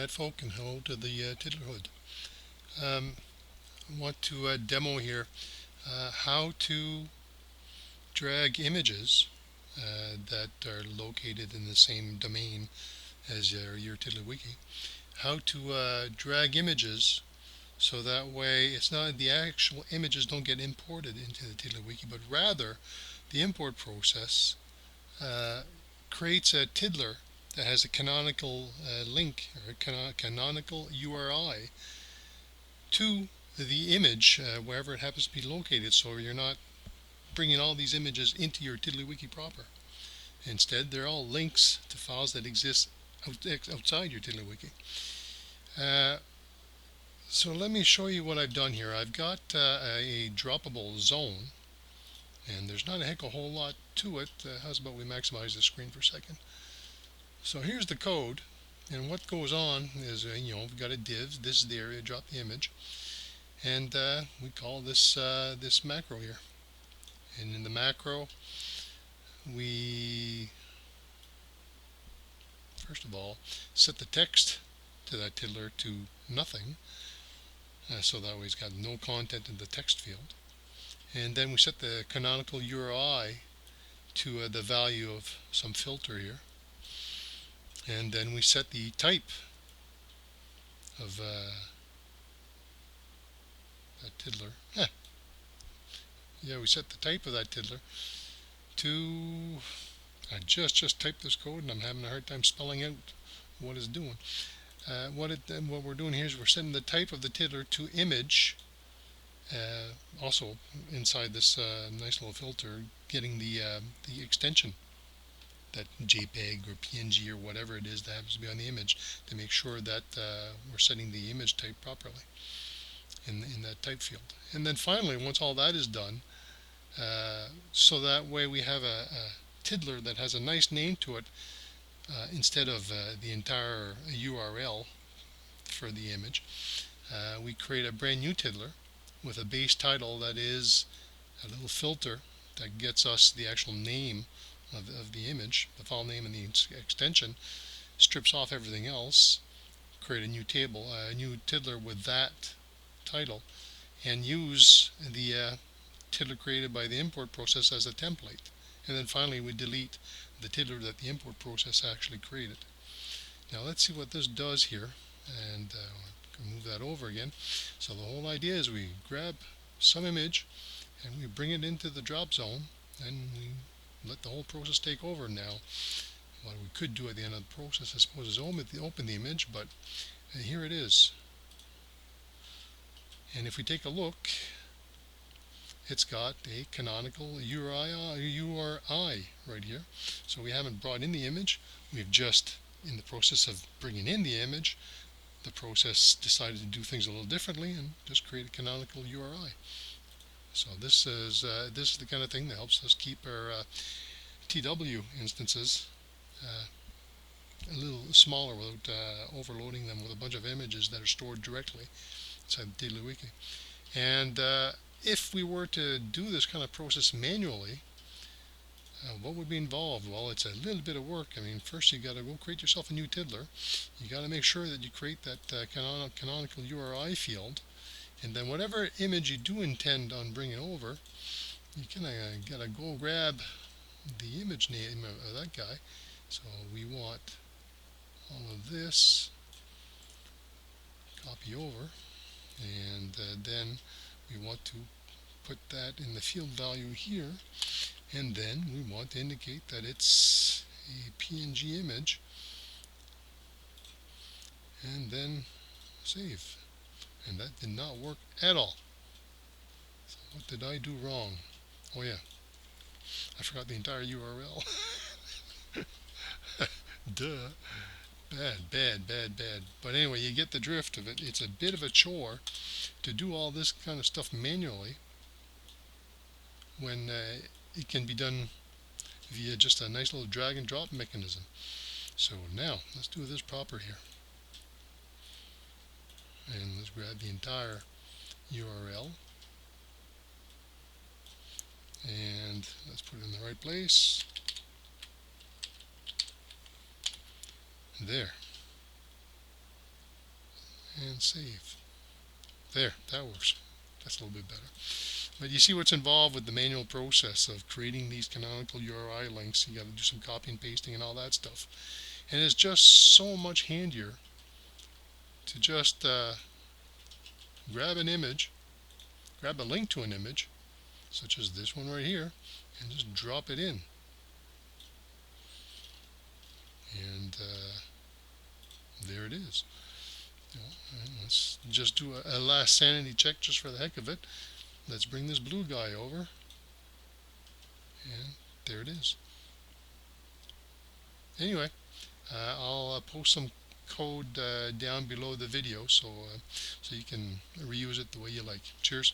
Internet folk, and hello to the Tiddlerhood. I want to demo here how to drag images that are located in the same domain as your TiddlyWiki. How to drag images so that way it's not the actual images don't get imported into the TiddlyWiki, but rather the import process uh, creates a tiddler that has a canonical link or a canonical URI to the image wherever it happens to be located, so you're not bringing all these images into your TiddlyWiki proper. Instead, they're all links to files that exist outside your TiddlyWiki. Uh, so let me show you what I've done here. I've got a droppable zone, and there's not a heck of a whole lot to it. How's about we maximize the screen for a second? So here's the code, and what goes on is, we've got a div. This is the area, drop the image, and we call this this macro here. And in the macro, we first of all set the text to that tiddler to nothing, so that way it's got no content in the text field. And then we set the canonical URI to the value of some filter here. And then we set the type of that tiddler. Yeah, we set the type of that tiddler to, I just typed this code and I'm having a hard time spelling out what it's doing. What we're doing here is we're setting the type of the tiddler to image. Also inside this nice little filter, getting the extension, that JPEG or PNG or whatever it is that happens to be on the image, to make sure that we're setting the image type properly in that type field. And then finally, once all that is done, so that way we have a tiddler that has a nice name to it, instead of the entire URL for the image, we create a brand new tiddler with a base title that is a little filter that gets us the actual name of the image, the file name and the extension, strips off everything else, create a new table, a new tiddler with that title, and use the tiddler created by the import process as a template. And then finally we delete the tiddler that the import process actually created. Now let's see what this does here, and move that over again. So the whole idea is we grab some image and we bring it into the drop zone, and we let the whole process take over. Now what we could do at the end of the process, I suppose, is open the image, but here it is. And if we take a look, it's got a canonical URI right here. So we haven't brought in the image, we've just, in the process of bringing in the image, the process decided to do things a little differently and just create a canonical URI. So this is the kind of thing that helps us keep our TW instances a little smaller without overloading them with a bunch of images that are stored directly inside the TiddlyWiki. And if we were to do this kind of process manually, what would be involved? Well, it's a little bit of work. I mean, first you got to go create yourself a new tiddler. You got to make sure that you create that canonical URI field, and then whatever image you do intend on bringing over, you kind of got to go grab the image name of that guy. So we want all of this, copy over, and then we want to put that in the field value here, and then we want to indicate that it's a PNG image, and then save. And that did not work at all. So what did I do wrong? Oh yeah, I forgot the entire URL. Duh. Bad. But anyway, you get the drift of it. It's a bit of a chore to do all this kind of stuff manually when it can be done via just a nice little drag and drop mechanism. So now let's do this proper here, and let's grab the entire URL and let's put it in the right place. There. and save. There, that works. That's a little bit better. But you see what's involved with the manual process of creating these canonical URI links. You got to do some copy and pasting and all that stuff. And it's just so much handier to just grab an image, grab a link to an image, such as this one right here, and just drop it in. And there it is. Let's just do a last sanity check just for the heck of it. Let's bring this blue guy over, and there it is. Anyway, I'll post some code down below the video so you can reuse it the way you like. Cheers.